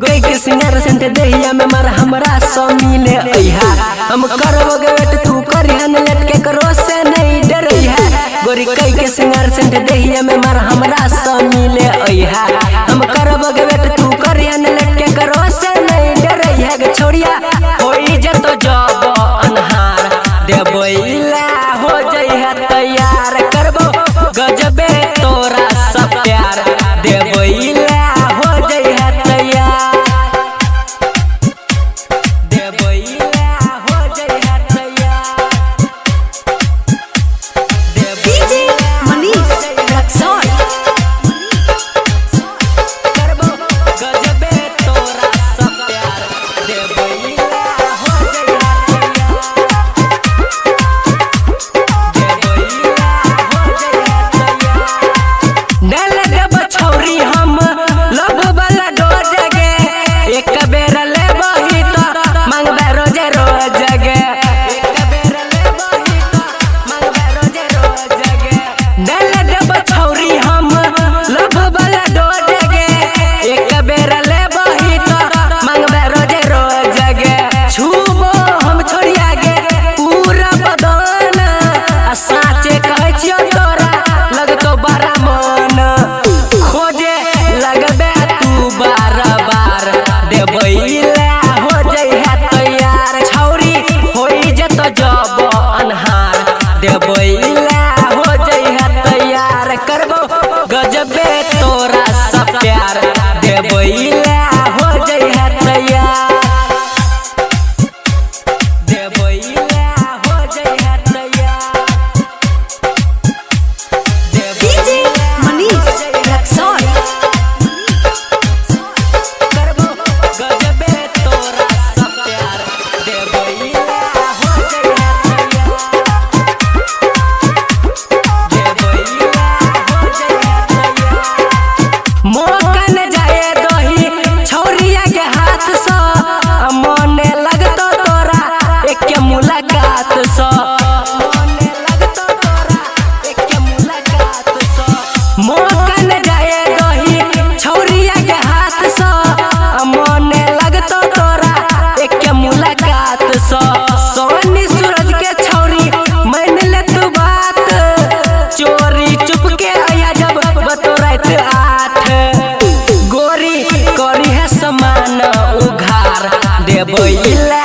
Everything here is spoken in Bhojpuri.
कई के सिंगार सेंट देहिया में मार हमरा सो मिले अइहा हम करबो गे वेट तू करिया न लटके करो से नहीं डरइहा गोरी कई के सिंगार सेंट देहिया में मार हमरा सो मिले अइहा हम करबो गे वेट तू करिया न लटके करो से नहीं डरइहा गे छोड़िया होई जतो जब अनहार देबइला हो जइहा तैयार करबो गजबे तोरा सब प्यार देबइला हो जइहा तैयार देबइला हो जइहा तैयार डीजे मनीष रक्सौल करबो गजबे तोरा सब प्यार देबइला हो जइहा तैयार देबइला हो जइहा तैयार डाल देब छौरी हम लब वाला डोज गे एक बेर लेबही त मांगबे रोजे रोज गे एक बेर लेबही त मांगबे रोजे रोज गे डाल देब छौरी हम लब वाला डोज गे एक बेर लेबही त मांगबे रोजे रोज गे छुबो हम छोड़िया गे पूरा बदन आ साचे कहै छियो तोरा लगतो बड़ा मन खोजे लगबे तू बार बार देबइला हो जइहा तैयार छौरी होई जतो जब अनहार देबइला हो जइहा तैयार करबो गजबे तोरा सब प्यार देबइला हो जइहा तैयार देबइला हो जइहा तैयार डीजे मनीष रक्सौल करबो गजबे तोरा सब प्यार देबइला हो जइहा तैयार देबइला हो जइहा तैयार मौका न जाए दही छौरिया के हाथ स मने लगतो तोरा एक मुलाकात स मने लगतो तोरा एक मुलाकात स मौका न जाए दही छौरिया के हाथ स मने लगतो तोरा एक मुलाकात स सोनी सूरज के छौरी मान ले तू बात चोरी चुप के आया जब बतोरात 8 गोरी करी है समान उघार देबइला